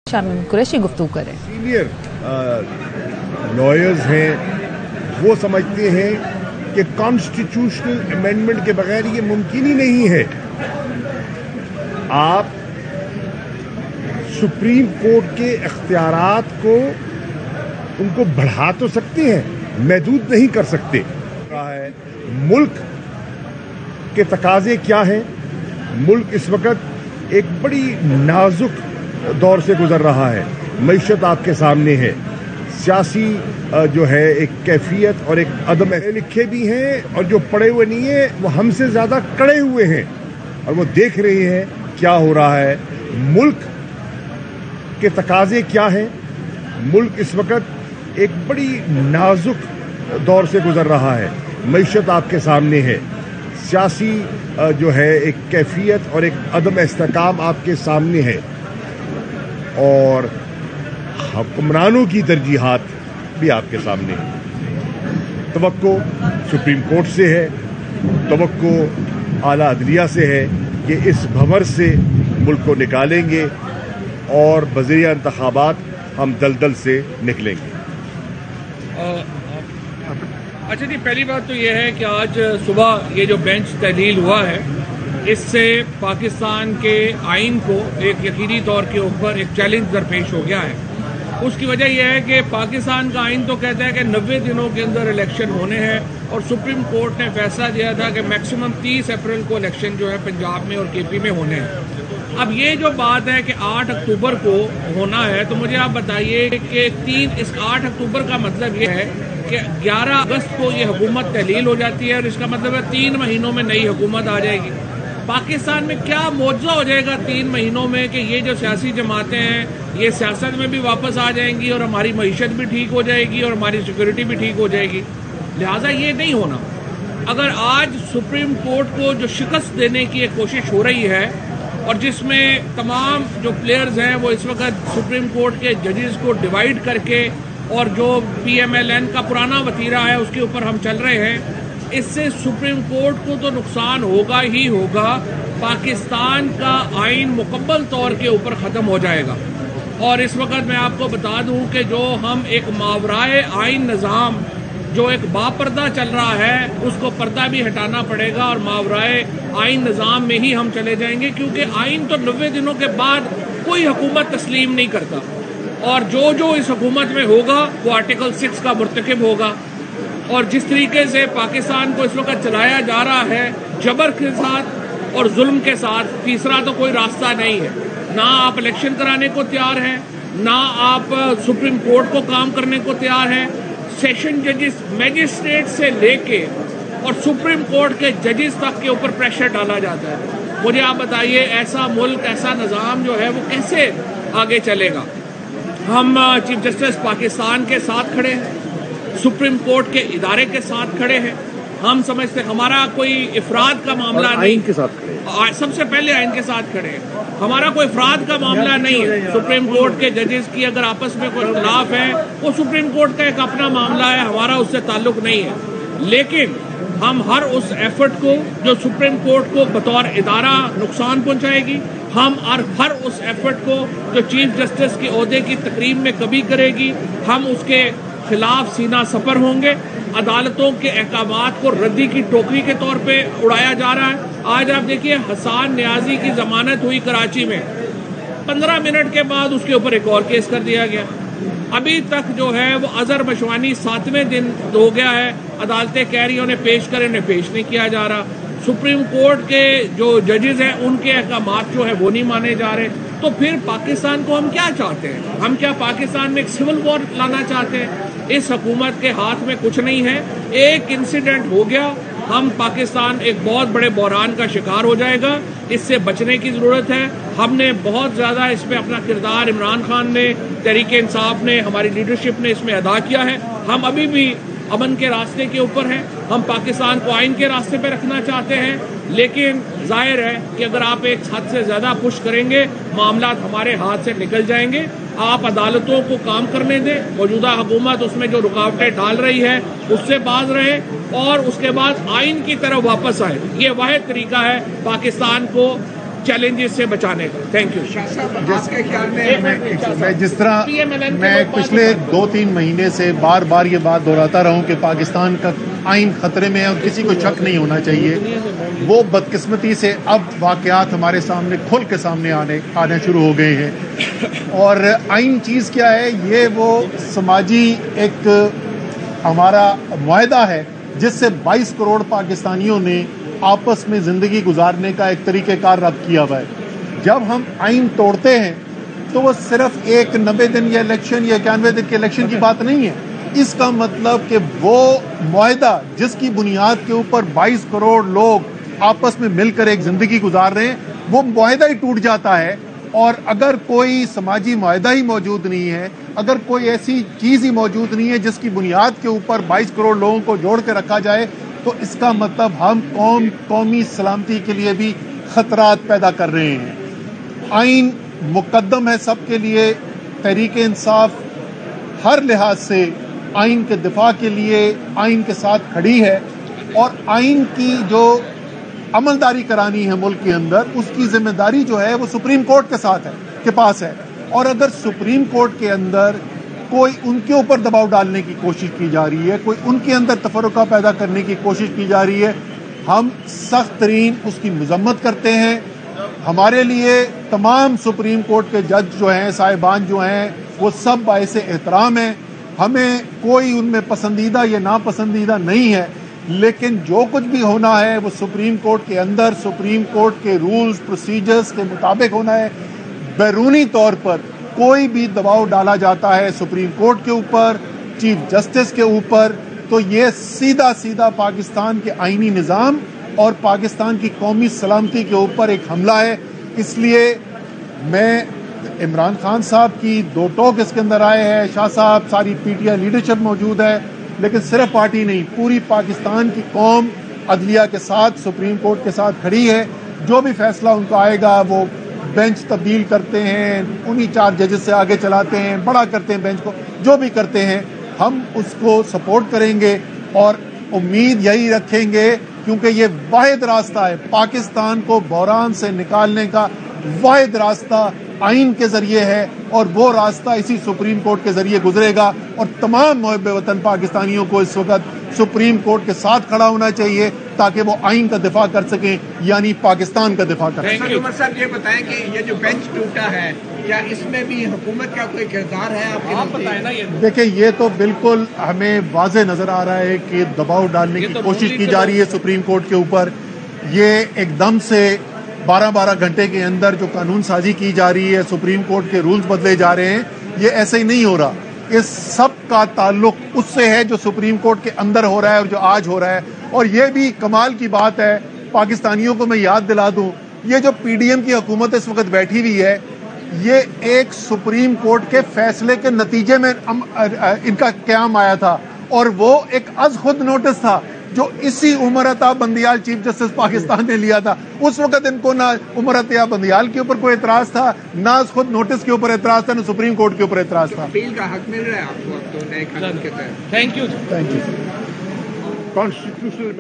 शामिल कुरैशी गुफ्तगू करें। सीनियर लॉयर्स हैं, वो समझते हैं कि कॉन्स्टिट्यूशनल अमेंडमेंट के बगैर ये मुमकिन ही नहीं है। आप सुप्रीम कोर्ट के इख्तियारात को उनको बढ़ा तो सकते हैं, महदूद नहीं कर सकते। मुल्क के तकाजे क्या हैं? मुल्क इस वक्त एक बड़ी नाजुक दौर से गुजर रहा है। मईशत आपके सामने है, सियासी जो है एक कैफियत और एक अदम लिखे भी हैं और जो पढ़े हुए नहीं है वो हमसे ज़्यादा कड़े हुए हैं और वो देख रहे हैं क्या हो रहा है। मुल्क के तकाजे क्या हैं? मुल्क इस वक्त एक बड़ी नाजुक दौर से गुजर रहा है। मईशत आपके सामने है, सियासी जो है एक कैफियत और एक अदम इस्तेकाम आपके सामने है और हुक्मरानों की तरजीहात भी आपके सामने है। तवक्को सुप्रीम कोर्ट से है, तवक्को आला अदलिया से है कि इस भंवर से मुल्क को निकालेंगे और बज़रिया इंतखाबात हम दलदल से निकलेंगे। अच्छा जी, पहली बात तो यह है कि आज सुबह ये जो बेंच तहलील हुआ है, इससे पाकिस्तान के आइन को एक यकीनी तौर के ऊपर एक चैलेंज दरपेश हो गया है। उसकी वजह यह है कि पाकिस्तान का आइन तो कहता है कि 90 दिनों के अंदर इलेक्शन होने हैं और सुप्रीम कोर्ट ने फैसला दिया था कि मैक्सिमम 30 अप्रैल को इलेक्शन जो है पंजाब में और केपी में होने हैं। अब ये जो बात है कि 8 अक्टूबर को होना है, तो मुझे आप बताइए कि इस 8 अक्टूबर का मतलब ये है कि 11 अगस्त को ये हुकूमत तहलील हो जाती है और इसका मतलब है 3 महीनों में नई हुकूमत आ जाएगी। पाकिस्तान में क्या मौजूदा हो जाएगा 3 महीनों में कि ये जो सियासी जमातें हैं ये सियासत में भी वापस आ जाएंगी और हमारी मईशत भी ठीक हो जाएगी और हमारी सिक्योरिटी भी ठीक हो जाएगी। लिहाजा ये नहीं होना। अगर आज सुप्रीम कोर्ट को जो शिकस्त देने की एक कोशिश हो रही है और जिसमें तमाम जो प्लेयर्स हैं वो इस वक्त सुप्रीम कोर्ट के जजेस को डिवाइड करके और जो PMLN का पुराना वतीरा है उसके ऊपर हम चल रहे हैं, इससे सुप्रीम कोर्ट को तो नुकसान होगा ही होगा। पाकिस्तान का आइन मुकम्मल तौर के ऊपर ख़त्म हो जाएगा। और इस वक्त मैं आपको बता दूं कि जो हम एक मावराए आइन निज़ाम जो एक बापर्दा चल रहा है उसको पर्दा भी हटाना पड़ेगा और मावराए आइन निज़ाम में ही हम चले जाएंगे, क्योंकि आइन तो 90 दिनों के बाद कोई हुकूमत तस्लीम नहीं करता और जो इस हुकूमत में होगा वो आर्टिकल 6 का मुर्तकिब होगा। और जिस तरीके से पाकिस्तान को इस वक्त चलाया जा रहा है जबर के साथ और जुल्म के साथ, तीसरा तो कोई रास्ता नहीं है। ना आप इलेक्शन कराने को तैयार हैं, ना आप सुप्रीम कोर्ट को काम करने को तैयार हैं। सेशन जजेस मैजिस्ट्रेट से लेके और सुप्रीम कोर्ट के जजेस तक के ऊपर प्रेशर डाला जाता है। मुझे आप बताइए ऐसा मुल्क, ऐसा निज़ाम जो है वो कैसे आगे चलेगा? हम चीफ जस्टिस पाकिस्तान के साथ खड़े हैं, सुप्रीम कोर्ट के इदारे के साथ खड़े हैं। हम समझते हमारा कोई इफराद का मामला नहीं, आइन के साथ खड़े हैं। सबसे पहले आइन के साथ खड़े हैं। हमारा कोई इफराद का मामला नहीं है। सुप्रीम कोर्ट के जजेस की अगर आपस में कोई इख्तिलाफ है वो सुप्रीम कोर्ट का एक अपना मामला है, हमारा उससे ताल्लुक नहीं है। लेकिन हम हर उस एफर्ट को जो सुप्रीम कोर्ट को बतौर इदारा नुकसान पहुंचाएगी, हम हर उस एफर्ट को जो चीफ जस्टिस के ओहदे की तकरीब में कभी करेगी, हम उसके खिलाफ सीना सफर होंगे। अदालतों के अहकामात को रद्दी की टोकरी के तौर पे उड़ाया जा रहा है। आज आप देखिए हसन नियाजी की जमानत हुई कराची में, 15 मिनट के बाद उसके ऊपर एक और केस कर दिया गया। अभी तक जो है वो अजहर मशवानी 7वें दिन हो गया है, अदालतें कह रही हैं उन्हें पेश करें, उन्हें पेश नहीं किया जा रहा। सुप्रीम कोर्ट के जो जजेस हैं उनके अहकामात जो है वो नहीं माने जा रहे। तो फिर पाकिस्तान को हम क्या चाहते हैं? हम क्या पाकिस्तान में एक सिविल वॉर लाना चाहते हैं? इस हुकूमत के हाथ में कुछ नहीं है। एक इंसिडेंट हो गया, हम पाकिस्तान एक बहुत बड़े बहरान का शिकार हो जाएगा। इससे बचने की ज़रूरत है। हमने बहुत ज़्यादा इसमें अपना किरदार इमरान खान ने, तहरीक इंसाफ ने, हमारी लीडरशिप ने इसमें अदा किया है। हम अभी भी अमन के रास्ते के ऊपर हैं। हम पाकिस्तान को आइन के रास्ते पे रखना चाहते हैं, लेकिन जाहिर है कि अगर आप एक हद से ज़्यादा पुश करेंगे मामला हमारे हाथ से निकल जाएंगे। आप अदालतों को काम करने दें, मौजूदा हुकूमत उसमें जो रुकावटें डाल रही है उससे बाज रहे और उसके बाद आइन की तरफ वापस आए। ये वाहिद तरीका है पाकिस्तान को चैलेंजेस से बचाने का। Thank you. आपके ख्याल में जिस तरह मैं पिछले 2-3 महीने से बार बार ये बात दोहराता रहा हूं कि पाकिस्तान का आइन खतरे में है और किसी को शक नहीं होना चाहिए, वो बदकिस्मती से अब वाकयात हमारे सामने खुल के सामने आने शुरू हो गए हैं। और आइन चीज़ क्या है? ये वो समाजी एक हमारा मुआहदा है जिससे 22 करोड़ पाकिस्तानियों ने आपस में ज़िंदगी गुजारने का एक तरीक़ेकार रब्त किया हुआ है। जब हम आइन तोड़ते हैं तो वो सिर्फ एक 90 दिन या इलेक्शन या 91 दिन के इलेक्शन की बात नहीं है। इसका मतलब कि वो मुआहदा जिसकी बुनियाद के ऊपर 22 करोड़ लोग आपस में मिलकर एक ज़िंदगी गुजार रहे हैं, वो मुआहदा ही टूट जाता है। और अगर कोई समाजी मुआहदा ही मौजूद नहीं है, अगर कोई ऐसी चीज़ ही मौजूद नहीं है जिसकी बुनियाद के ऊपर 22 करोड़ लोगों को जोड़ के रखा जाए, तो इसका मतलब हम कौमी सलामती के लिए भी खतरात पैदा कर रहे हैं। आइन मुकद्दम है सबके लिए, तहरीक इंसाफ हर लिहाज से आइन के दिफा के लिए आइन के साथ खड़ी है। और आइन की जो अमलदारी करानी है मुल्क के अंदर, उसकी जिम्मेदारी जो है वो सुप्रीम कोर्ट के पास है। और अगर सुप्रीम कोर्ट के अंदर कोई उनके ऊपर दबाव डालने की कोशिश की जा रही है, कोई उनके अंदर तफर्रुका पैदा करने की कोशिश की जा रही है, हम सख्त तरीन उसकी मजम्मत करते हैं। हमारे लिए तमाम सुप्रीम कोर्ट के जज जो हैं, साहिबान जो हैं, वो सब बाइसे एहतराम हैं। हमें कोई उनमें पसंदीदा या नापसंदीदा नहीं है, लेकिन जो कुछ भी होना है वो सुप्रीम कोर्ट के अंदर सुप्रीम कोर्ट के रूल्स प्रोसीजर्स के मुताबिक होना है। बैरूनी तौर पर कोई भी दबाव डाला जाता है सुप्रीम कोर्ट के ऊपर, चीफ जस्टिस के ऊपर, तो ये सीधा सीधा पाकिस्तान के आईनी निज़ाम और पाकिस्तान की कौमी सलामती के ऊपर एक हमला है। इसलिए मैं इमरान खान साहब की 2 टॉक इसके अंदर आए हैं, शाह साहब, सारी पीटीआई लीडरशिप मौजूद है, लेकिन सिर्फ पार्टी नहीं, पूरी पाकिस्तान की कौम अदलिया के साथ, सुप्रीम कोर्ट के साथ खड़ी है। जो भी फैसला उनका आएगा, वो बेंच तब्दील करते हैं, उन्हीं 4 जजेस से आगे चलाते हैं, बड़ा करते हैं बेंच को, जो भी करते हैं हम उसको सपोर्ट करेंगे और उम्मीद यही रखेंगे, क्योंकि ये वाहिद रास्ता है पाकिस्तान को बहरान से निकालने का। वाहिद रास्ता आइन के जरिए है और वो रास्ता इसी सुप्रीम कोर्ट के जरिए गुजरेगा। और तमाम मुहब्बे वतन पाकिस्तानियों को इस वक्त सुप्रीम कोर्ट के साथ खड़ा होना चाहिए ताकि वो आइन का दिफा कर सकें, यानी पाकिस्तान का दिफा कर सकें। उमर साहब ये बताएं कि ये जो बेंच टूटा है, क्या इसमें भी हुकूमत का कोई किरदार है? आप बताएं ना। ये देखिए, ये तो बिल्कुल हमें वाज़े नजर आ रहा है कि दबाव डालने की कोशिश की जा रही है सुप्रीम कोर्ट के ऊपर। ये एकदम से 12-12 घंटे के अंदर जो कानून साजी की जा रही है, सुप्रीम कोर्ट के रूल्स बदले जा रहे हैं, ये ऐसे ही नहीं हो रहा। इस सब का ताल्लुक उससे है जो सुप्रीम कोर्ट के अंदर हो रहा है और जो आज हो रहा है। और ये भी कमाल की बात है, पाकिस्तानियों को मैं याद दिला दूं, ये जो पीडीएम की हुकूमत इस वक्त बैठी हुई है, ये एक सुप्रीम कोर्ट के फैसले के नतीजे में इनका क़याम आया था। और वो एक अज खुद नोटिस था जो इसी उमर अता बंदियाल चीफ जस्टिस पाकिस्तान ने लिया था। उस वक्त इनको ना उमर अता बंदियाल के ऊपर कोई एतराज था, ना खुद नोटिस के ऊपर एतराज था, ना सुप्रीम कोर्ट के ऊपर एतराज था। अपील का हक मिल रहा है आपको अब तो नए कानून के तहत। Thank you. कॉन्स्टिट्यूशनल